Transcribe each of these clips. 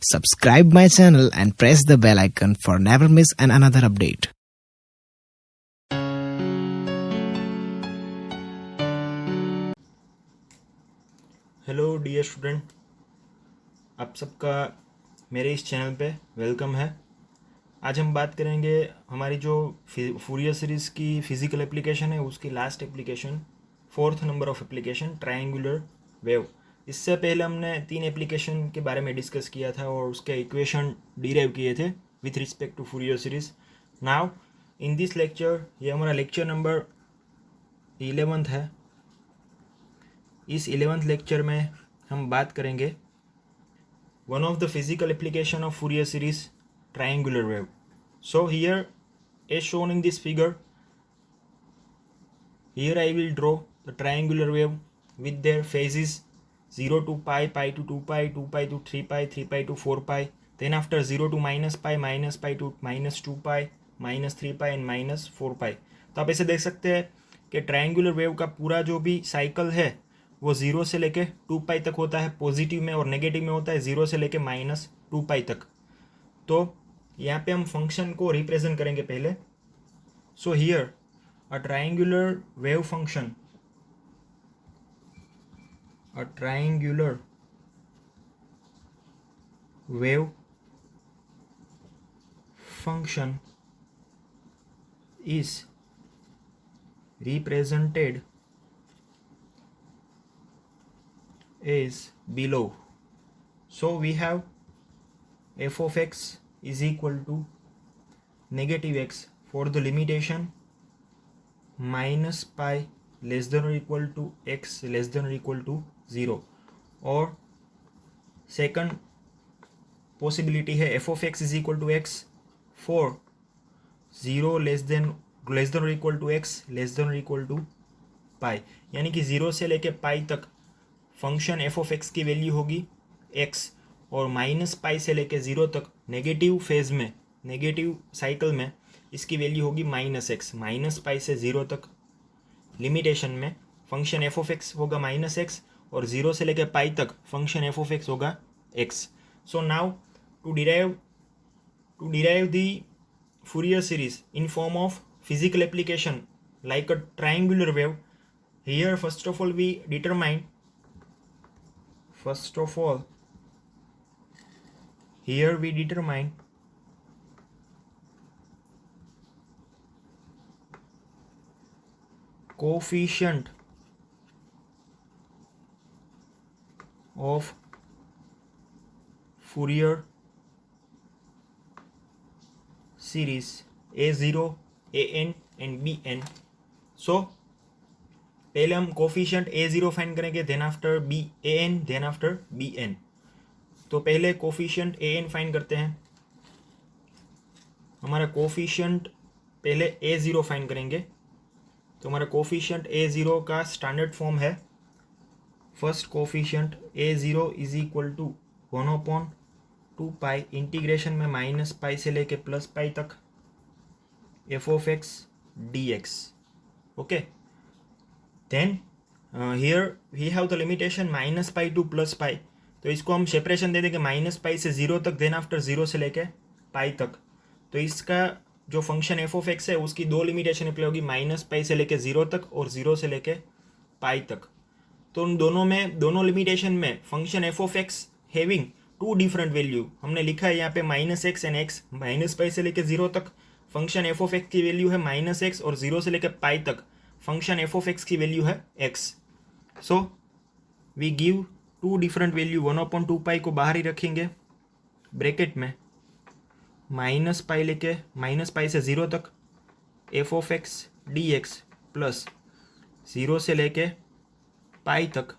Subscribe my channel and press the bell icon for never miss another update. Hello dear student, आप सबका मेरे इस channel पे welcome है। आज हम बात करेंगे हमारी जो फूरियर सीरीज़ की फिज़िकल एप्लीकेशन है उसकी last application, 4th number of application triangular wave. इससे पहले हमने 3 एप्लीकेशन के बारे में डिस्कस किया था और उसके इक्वेशन डिराइव किए थे with respect to Fourier series. Now in this lecture, ये हमारा लेक्चर नंबर 11th है। इस 11th लेक्चर में हम बात करेंगे one of the physical application of Fourier series, triangular wave. So here, as shown in this figure, here I will draw the triangular wave with their phases 0 to pi, pi to 2 pi, 2 pi to 3 pi, 3 pi to 4 pi, then after 0 to minus pi to minus 2 pi, minus 3 pi and minus 4 pi. तो आप ऐसे देख सकते हैं कि triangular wave का पूरा जो भी साइकिल है वो 0 से लेके 2 पाई तक होता है पॉजिटिव में, और नेगेटिव में होता है 0 से लेके -2 पाई तक। तो यहाँ पे हम फंक्शन को रिप्रेजेंट करेंगे पहले। So here a triangular wave function, a triangular wave function is represented is below. So we have f of x is equal to negative x for the limitation minus pi less than or equal to x less than or equal to 0, और second possibility है f of x is equal to x for 0 less than or equal to x less than or equal to pi, यानी कि 0 से लेके pi तक function f of x की value होगी x, और माइनस पाई से लेके 0 तक नेगेटिव फेज में, नेगेटिव साइकिल में इसकी वैल्यू होगी -x। माइनस पाई से 0 तक लिमिटेशन में फंक्शन एफ ऑफ एक्स होगा -x, और 0 से लेके पाई तक फंक्शन एफ ऑफ एक्स होगा x। So now to derive the Fourier series in form of physical application like a triangular wave, here first of all here we determine coefficient of Fourier series a0, an and bn. So पहले हम coefficient a0 find करेंगे, then after an, then after bn। तो पहले coefficient an find करते हैं। हमारा coefficient पहले a0 find करेंगे। तो हमारा कोफिशिएंट a0 का स्टैंडर्ड फॉर्म है, first coefficient a0 is equal to 1/2 pi integration में माइनस पाई से लेके प्लस पाई तक f of x d x. Okay, then here we have the limitation minus pi to plus pi, तो इसको हम separation दे देंगे minus pi से 0 तक, देन आफ्टर 0 से लेके पाई तक। तो इसका जो फंक्शन एफ ऑफ एक्स है उसकी 2 लिमिटेशन अप्लाई होगी, माइनस पाई से लेके 0 तक और 0 से लेके पाई तक। तो उन दोनों लिमिटेशन में function f of x having 2 different value हमने लिखा है यहाँ पे -x and x। Minus pi से लेके 0 तक फंक्शन एफ ऑफ एक्स की वैल्यू है -x, और 0 से लेके पाई तक फंक्शन एफ ऑफ एक्स की वैल्यू है x। So we give 2 different value, 1/2 pi को बाहर ही रखेंगे ब्रैकेट में, माइनस पाई से 0 तक f of x d x plus 0 से लेके पाई तक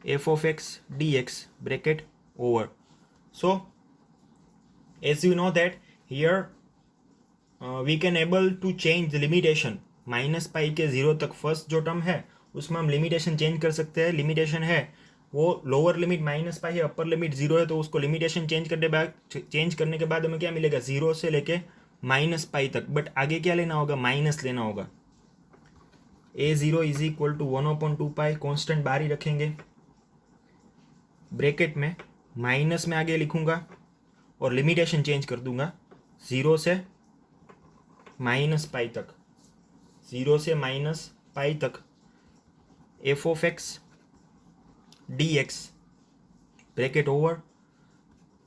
f of x d x bracket over. So as you know that here we can able to change the limitation minus pi के 0 तक। First जो term है उसमें हम limitation change कर सकते हैं। लिमिटेशन है वो लोअर लिमिट माइनस पाई है, अपर लिमिट 0 है, तो उसको लिमिटेशन चेंज करने के बाद हमें क्या मिलेगा, 0 से लेके माइनस पाई तक। बट आगे क्या लेना होगा, माइनस लेना होगा। a0 is equal to 1/2 pi, constant बाहर ही रखेंगे ब्रैकेट में, माइनस में आगे लिखूँगा और लिमिटेशन चेंज कर दूंगा 0 से माइनस पाई तक, 0 से माइनस पाई तक f of x d x bracket over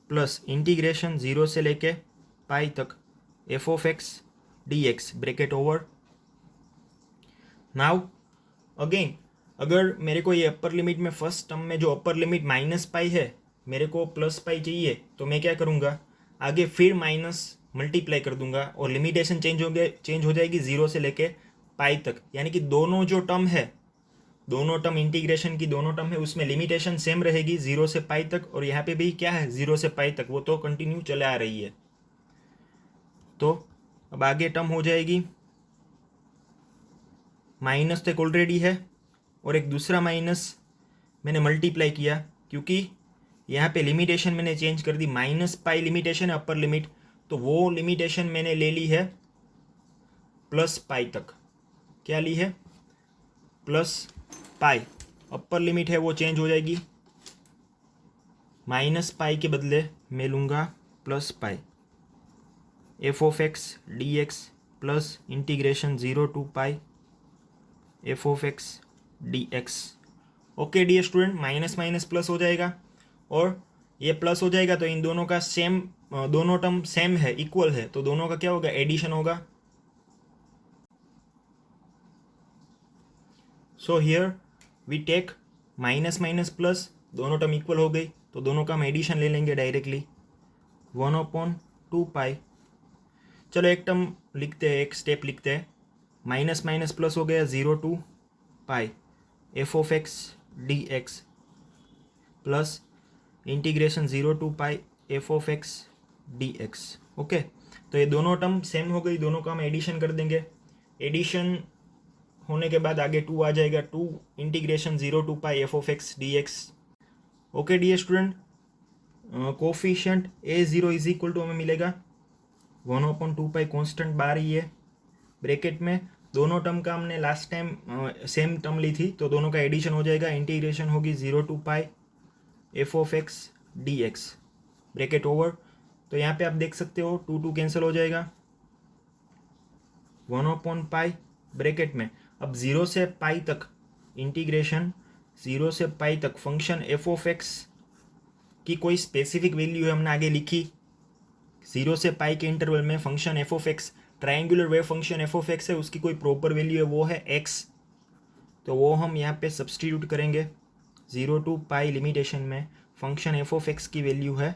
plus integration 0 से लेके पाई तक f of x d x bracket over. Now again अगर मेरे को ये अपर लिमिट में फर्स्ट टर्म में जो अपर लिमिट माइनस पाई है मेरे को प्लस पाई चाहिए, तो मैं क्या करूँगा आगे फिर माइनस मल्टीप्लाई कर दूंगा और लिमिटेशन चेंज हो जाएगी 0 से लेके पाई तक, यानी कि दोनों जो टर्म है, दोनों टर्म इंटीग्रेशन की दोनों टर्म है उसमें लिमिटेशन सेम रहेगी 0 से पाई तक, और यहाँ पे भी क्या है 0 से पाई तक, वो तो कंटिन्यू चले आ रही है। तो अब आगे टर्म हो जाएगी माइनस तक ऑलरेडी है और एक दूसरा माइनस मैंने मल्टीप्लाई किया क्योंकि यहाँ पे लिमिटेशन मैंने चेंज कर दी, माइनस पाई लिमिटेशन है अपर लिमिट, तो वो लिमिटेशन मैंने ले ली है प्लस पाई तक। क्या ली है? Plus pi. अपर लिमिट है वो चेंज हो जाएगी, माइनस पाई के बदले मैं लूँगा plus pi. F of x d x plus integration 0 to pi f of x d x. Okay dear student, minus minus plus हो जाएगा और ये प्लस हो जाएगा तो इन दोनों का सेम, दोनों टर्म सेम है, इक्वल है, तो दोनों का क्या होगा एडिशन होगा। So here we take minus minus plus, दोनों टर्म इक्वल हो गई तो दोनों का हम एडिशन ले लेंगे डायरेक्टली 1/2 पाई। चलो एक टर्म लिखते हैं, एक स्टेप लिखते हैं। माइनस माइनस प्लस हो गया 0 to pi f of x d x plus integration 0 to pi f of x d x. Okay, तो ये दोनों टर्म सेम हो गई, दोनों का हम एडिशन कर देंगे। एडिशन होने के बाद आगे 2 आ जाएगा, 2 integration 0 to pi f of x d x. Okay dear student, coefficient A0 is equal to हमें मिलेगा 1/2 पाई, कॉन्स्टेंट बाहर ही है ब्रैकेट में। दोनों टर्म का हमने लास्ट टाइम सेम टर्म ली थी तो दोनों का एडिशन हो जाएगा, इंटीग्रेशन होगी 0 to pi f of x d x bracket over. तो यहाँ पे आप देख सकते हो 2 कैंसिल हो जाएगा, 1/पाई ब्रैकेट में। अब 0 से पाई तक इंटीग्रेशन 0 से पाई तक फंक्शन एफ ऑफ एक्स की कोई स्पेसिफिक वैल्यू है हमने आगे लिखी, 0 से पाई के इंटरवल में function f of x, triangular wave function f of x है, उसकी कोई प्रॉपर वैल्यू है वो है एक्स, तो वो हम यहाँ पे सब्सटीट्यूट करेंगे। 0 टू पाई लिमिटेशन में फंक्शन एफ ऑफ एक्स की वैल्यू है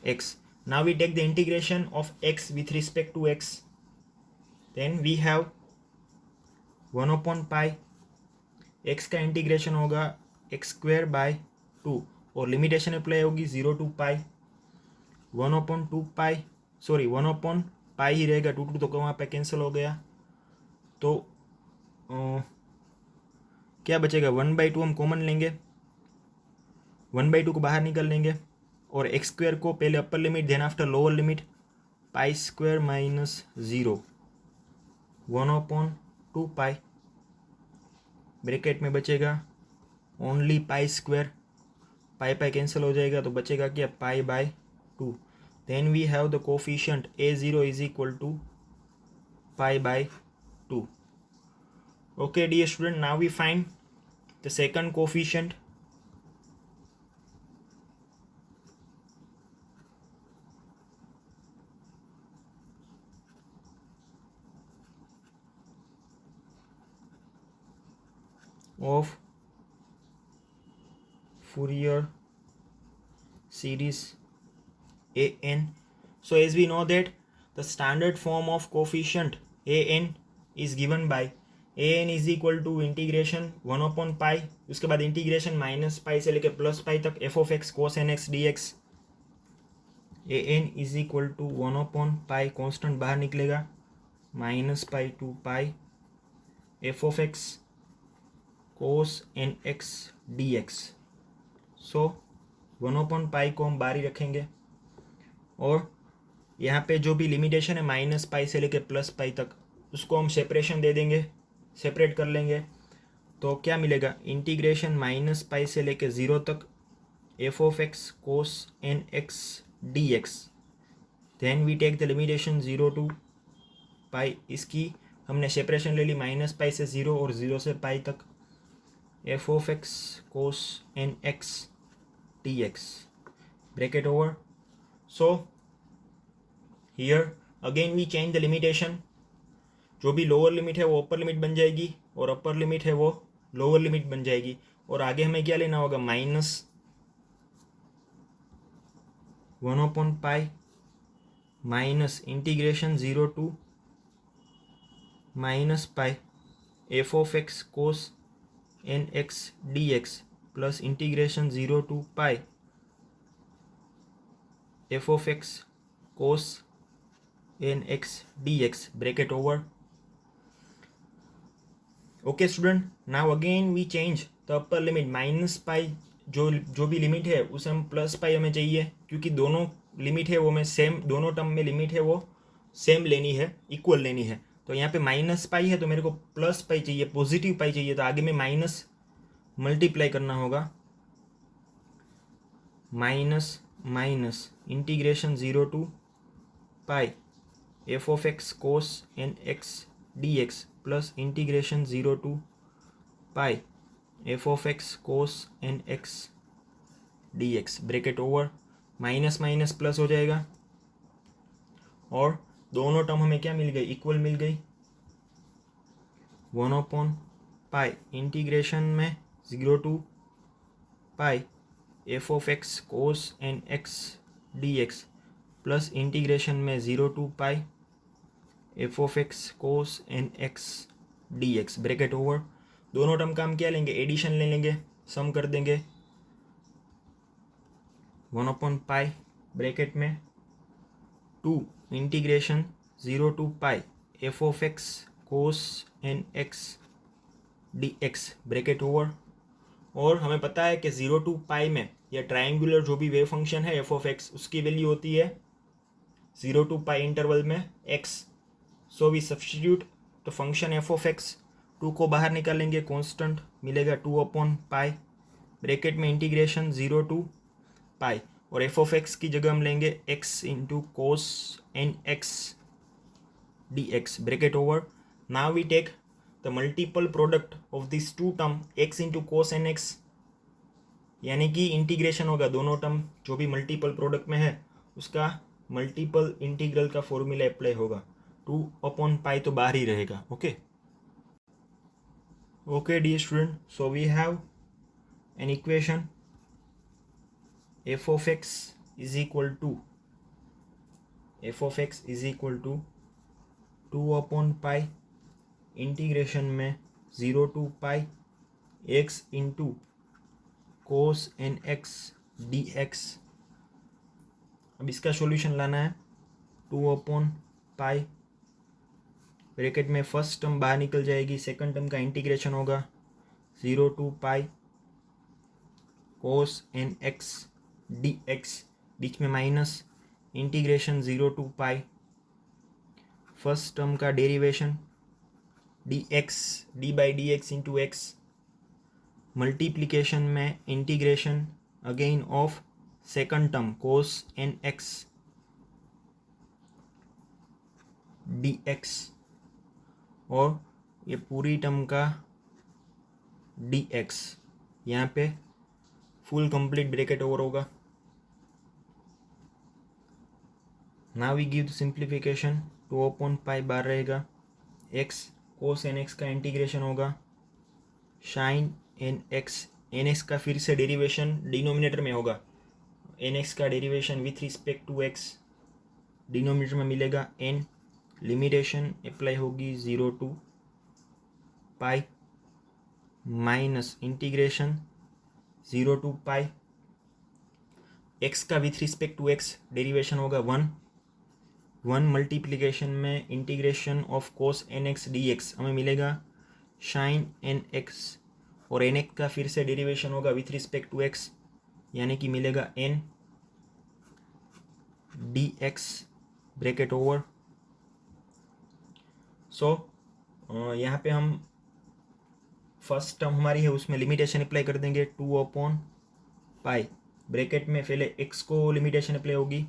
x. Now we take the integration of x with respect to x, then we have 1/पाई, एक्स का इंटीग्रेशन होगा x²/2 और लिमिटेशन अप्लाई होगी 0 टू पाई 1/2 पाई, सॉरी 1/पाई ही रहेगा, 2 तो वहाँ पे कैंसिल हो गया, तो क्या बचेगा 1/2 हम कॉमन लेंगे, 1/2 को बाहर निकल लेंगे और x² को पहले upper limit then after lower limit π² minus 0 1/2 pi bracket में बचेगा ओनली π², पाई कैंसिल हो जाएगा तो बचेगा क्या π/2। Then we have the coefficient A0 is equal to π/2। Okay dear student, now we find the second coefficient. of Fourier series an. So as we know that the standard form of coefficient an is given by an is equal to integration 1/पाई, उसके बाद integration minus pi से लेकर plus pi तक f of x cos n x d x. an is equal to 1/पाई, constant बाहर निकलेगा -पाई to pi f of x cos n x d x. So 1/पाई को हम बाहर ही रखेंगे और यहाँ पे जो भी लिमिटेशन है -पाई से लेके प्लस पाई तक उसको हम सेपरेशन दे देंगे, सेपरेट कर लेंगे। तो क्या मिलेगा इंटीग्रेशन -पाई से लेके 0 तक f of x cos n x d x, then we take the limitation 0 to pi, इसकी हमने सेपरेशन ले ली माइनस पाई से 0 और 0 से पाई तक, f of x cos n x d x bracket over. So here again we change the limitation, जो भी lower limit है वो अपर लिमिट बन जाएगी और अपर लिमिट है वो लोअर लिमिट बन जाएगी. और आगे हमें क्या लेना होगा, माइनस 1/पाई minus integration 0 to minus pi f of x cos n x d x plus integration 0 to pi f of x cos n x d x bracket over. Okay student, now again we change the upper limit minus pi, जो भी limit है उसे हम plus pi हमें चाहिए, क्योंकि दोनों limit है वो में सेम, दोनों टर्म में लिमिट है वो सेम लेनी है, इक्वल लेनी है. तो यहाँ पे माइनस पाई है तो मेरे को प्लस पाई चाहिए, पॉजिटिव पाई चाहिए, तो आगे में माइनस मल्टीप्लाई करना होगा, minus minus integration 0 to pi f of x cos n x d x plus integration 0 to pi f of x cos n x d x bracket over. Minus minus plus हो जाएगा और दोनों term हमें क्या मिल गई, equal मिल गई. 1/पाई integration में 0 to pi f of x cos n x d x plus integration में 0 to pi f of x cos n x d x bracket over. दोनों टर्म का हम क्या लेंगे, एडिशन ले लेंगे, सम कर देंगे. 1/पाई ब्रैकेट में 2 integration 0 to pi f of x cos n x d x bracket over. और हमें पता है कि 0 टू पाई में या ट्रायंगुलर जो भी वेव फंक्शन है एफ ऑफ एक्स, उसकी वैल्यू होती है 0 टू पाई इंटरवल में एक्स. सो वी सब्स्टिट्यूट तो फंक्शन एफ ऑफ एक्स, 2 को बाहर निकालेंगे, कांस्टेंट मिलेगा 2/पाई ब्रैकेट में इंटीग्रेशन 0 टू पाई, और एफ ऑफ एक्स की जगह हम लेंगे x into cos n x d x bracket over. Now we take the multiple product of this two term x into cos n x, यानी कि integration होगा दोनों term जो भी मल्टीपल प्रोडक्ट में है उसका मल्टीपल इंटीग्रल का फॉर्मूला अप्लाई होगा. 2/पाई तो बाहर ही रहेगा. Okay dear student, so we have an equation f of x is equal to 2/पाई इंटीग्रेशन में 0 to pi x into cos n x d x. अब इसका सॉल्यूशन लाना है. 2/पाई ब्रैकेट में फर्स्ट टर्म बाहर निकल जाएगी, सेकंड टर्म का इंटीग्रेशन होगा 0 to pi cos n x d x, बीच में minus integration 0 to pi first term का derivation d x d by d x into x, multiplication में integration again of second term cos n x d x, और ये पूरी term का d x, यहाँ पे फुल कंप्लीट ब्रैकेट ओवर होगा. Now we give the simplification, 2/पाई बाहर रहेगा, एक्स कोस एन एक्स का इंटीग्रेशन होगा साइन एन एक्स का फिर से डेरिवेशन डिनोमिनेटर में होगा, एन एक्स का derivation with respect to x denominator में मिलेगा एन, लिमिटेशन अप्लाई होगी 0 to pi minus integration 0 to pi x का with respect to x derivation होगा 1 मल्टीप्लीकेशन में integration of cos n x d x हमें मिलेगा sine n x, और n x का फिर से डेरिवेशन होगा विथ रिस्पेक्ट टू एक्स, यानी कि मिलेगा n d x bracket over. So यहाँ पे हम फर्स्ट टर्म हमारी है उसमें लिमिटेशन अप्लाई कर देंगे 2/पाई ब्रैकेट में पहले x को लिमिटेशन अप्लाई होगी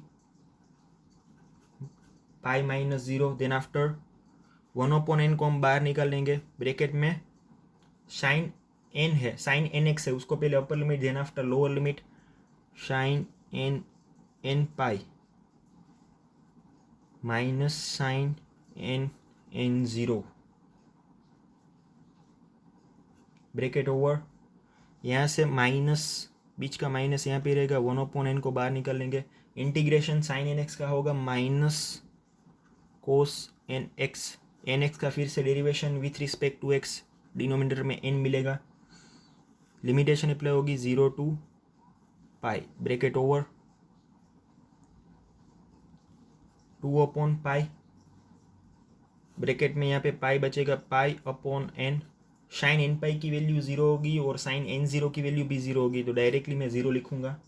pi minus 0, then after 1/n को हम बाहर निकाल लेंगे, ब्रैकेट में साइन n है, साइन nx है, उसको पहले upper limit, then after lower limit sine n pi minus sine n0 bracket over. यहाँ से माइनस, बीच का माइनस यहाँ पे रहेगा, 1/n को बाहर निकाल लेंगे, इंटीग्रेशन साइन nx का होगा माइनस कोस nx का फिर से derivation with respect to x, denominator में n मिलेगा, लिमिटेशन अप्लाई होगी 0 to पाई, ब्रैकेट ओवर 2/पाई, ब्रैकेट में यहाँ पे पाई बचेगा, pi upon n, sine n pi की वैल्यू 0 होगी और साइन n0 की वैल्यू भी 0 होगी, तो डायरेक्टली मैं 0 लिखूँगा,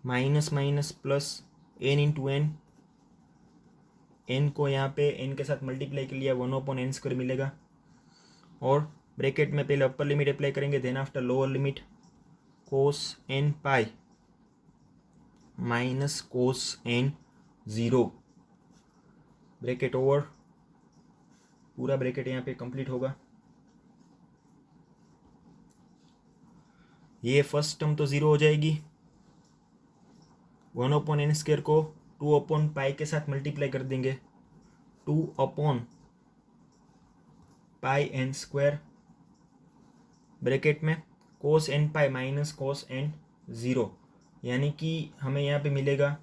minus minus plus n into n, n को यहाँ पे n के साथ मल्टीप्लाई कर लिया, 1/n² मिलेगा, और ब्रैकेट में पहले अपर लिमिट अप्लाई करेंगे, देन आफ्टर लोअर लिमिट कोस n pi minus cos n0 bracket over, पूरा ब्रैकेट यहाँ पे कंप्लीट होगा। ये फर्स्ट टर्म तो 0 हो जाएगी, 1/n² को 2/पाई के साथ मल्टीप्लाई कर देंगे, 2/पाई n², ब्रैकेट में कोस n pi minus cos n0, यानी कि हमें यहाँ पे मिलेगा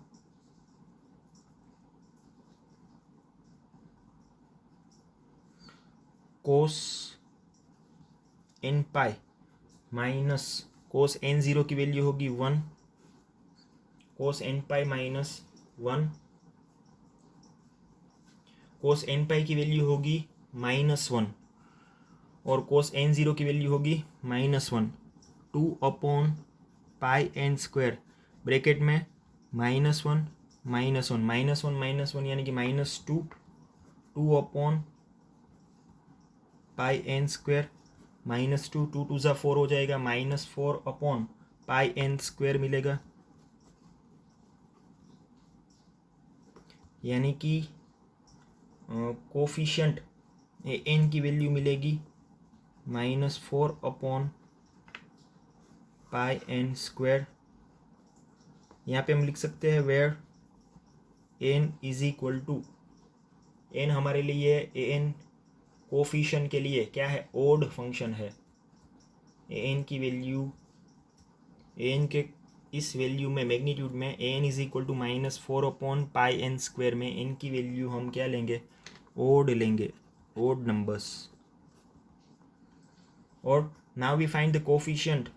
कोस n pi minus cos n0 की वैल्यू होगी 1, कोस n पाई माइनस 1, कोस n पाई की वैल्यू होगी -1 और कोस n0 की वैल्यू होगी -1, 2/पाई n², ब्रैकेट में -1 -1 -1 यानी कि -2, 2/पाई n² -2, 2 2 ज़ा 4 हो जाएगा, -4/पाई n² मिलेगा, यानी कि कोफिशिएंट n की वैल्यू मिलेगी -4/पाई n²। यहाँ पे हम लिख सकते हैं where n is equal to, n हमारे लिए an कोफिशिएंट के लिए क्या है, ओड फंक्शन है, an की वैल्यू, an के इस वैल्यू में मैग्नीट्यूड में an इज इक्वल टू -4/पाई n² में n की वैल्यू हम क्या लेंगे, ओड लेंगे, ओड नंबर्स। और now we find the coefficient,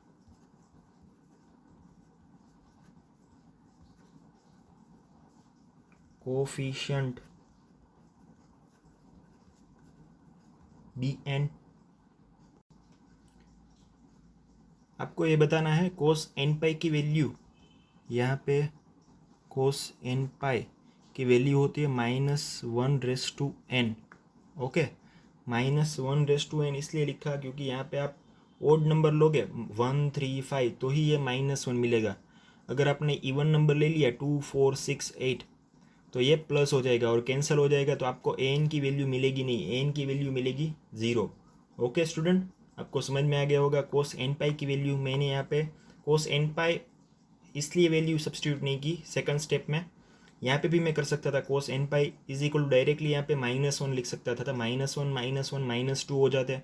bn, आपको ये बताना है कोस n पाई की वैल्यू, यहाँ पे कोस n पाई की वैल्यू होती है -1/n, ओके, -1/n इसलिए लिखा क्योंकि यहाँ पे आप ओड नंबर लोगे 1 3 5 तो ही ये -1 मिलेगा, अगर आपने इवन नंबर ले लिया 2 4 6 8 तो ये प्लस हो जाएगा और कैंसिल हो जाएगा, तो आपको an की वैल्यू मिलेगी नहीं, an की वैल्यू मिलेगी 0। ओके स्टूडेंट, आपको समझ में आ गया होगा। कोस n पाई की वैल्यू मैंने यहाँ पे कोस n पाई इसलिए वैल्यू सब्सटीट्यूट नहीं की सेकंड स्टेप में, यहाँ पे भी मैं कर सकता था, cos n pi is equal to directly यहाँ पे -1 लिख सकता था, -1 -2 हो जाते,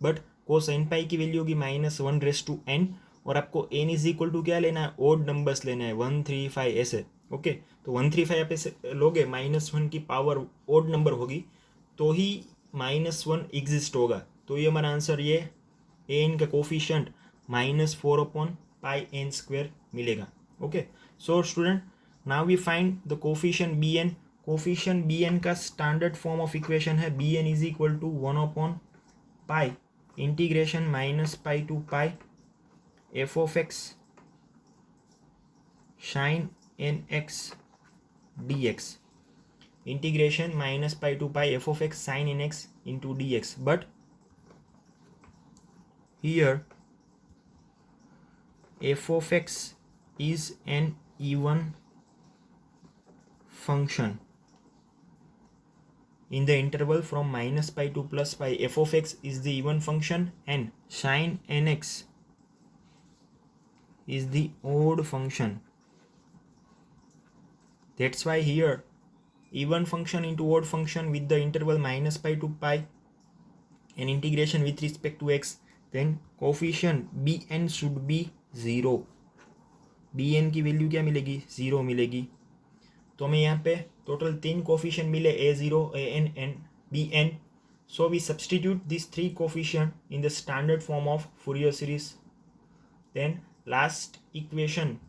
बट कोस n पाई की वैल्यू होगी -1/n और आपको n इज इक्वल टू क्या लेना है, ओड नंबर्स लेना है, 1 3 5 ऐसे, ओके। तो 1 3 5 यहाँ पे लोगे, -1 की पावर ओड नंबर होगी तो ही -1 एग्जिस्ट होगा, तो ये हमारा आंसर, ये an का कोफिशिएंट -4/पाई n² मिलेगा, okay. So student, now we find the coefficient bn। Coefficient bn का स्टैंडर्ड फॉर्म ऑफ इक्वेशन है bn इज इक्वल टू 1/पाई इंटीग्रेशन -पाई to pi f of x sin nx dx, integration -पाई to pi f of x sin nx into dx, but here f of x is an even function in the interval from minus pi to plus pi. F of x is the even function and sin nx is the odd function. That's why here even function into odd function with the interval minus pi to pi and integration with respect to x, then coefficient bn should be 0. bn की value क्या मिलेगी? 0 मिलेगी. तो हमें यहाँ पे total 3 coefficient मिले, a0, an and bn. So we substitute these 3 coefficient in the standard form of Fourier series. Then last equation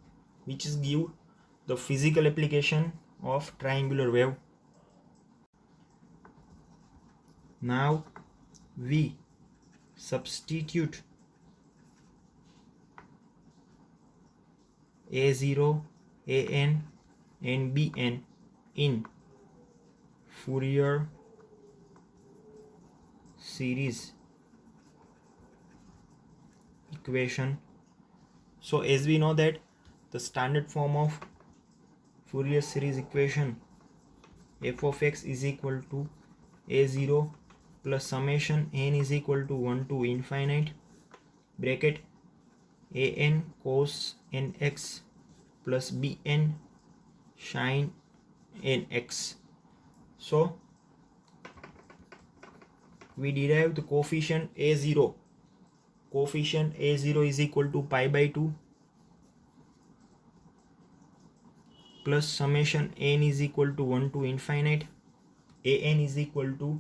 which is give the physical application of triangular wave. Now we substitute a0, an and bn in Fourier series equation. So as we know that the standard form of Fourier series equation, f of x is equal to a0 plus summation n is equal to 1 to infinite bracket an cos nx plus bn sin nx. So we derive the coefficient a0. Coefficient a0 is equal to pi by 2 plus summation n is equal to 1 to infinite an is equal to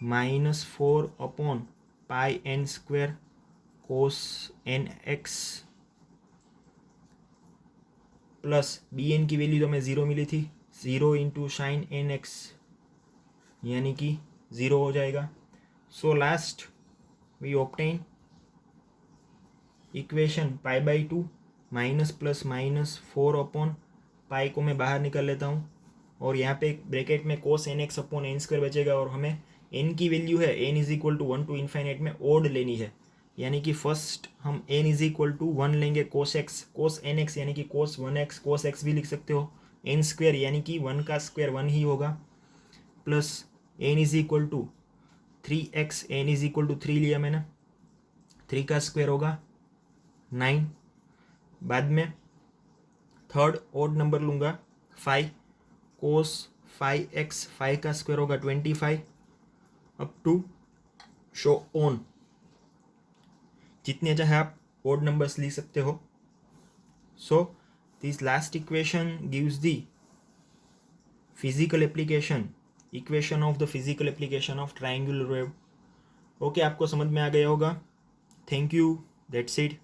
minus 4 upon pi n square cos nx plus bn की value तो हमें 0 मिली थी, 0 into sine nx यानी कि 0 हो जाएगा. So last we obtain equation pi by 2 minus plus minus 4 upon pi को मैं बाहर निकाल लेता हूँ और यहाँ पे ब्रैकेट में cos n x upon n square बचेगा और हमें एन की वैल्यू है n is equal to 1 to infinite में ओड लेनी है, यानी कि फर्स्ट हम एन इज इक्वल टू 1 लेंगे cos x, cos n x यानी कि कोस 1x, कोस एक्स भी लिख सकते हो, एन स्क्वायर यानी कि 1 का स्क्वायर 1 ही होगा, plus n is equal to 3x, n is equal to 3 लिया मैंने, 3 का स्क्वायर होगा 9. बाद में थर्ड ओड नंबर लूँगा 5, कोस 5x, 5 का स्क्वायर होगा 25 अप टू शो ऑन. जितने चाहे आप ओड नंबर्स लिख सकते हो. So this last equation gives the physical application, equation of the physical application of triangular wave. Okay, आपको समझ में आ गया होगा. Thank you, that's it.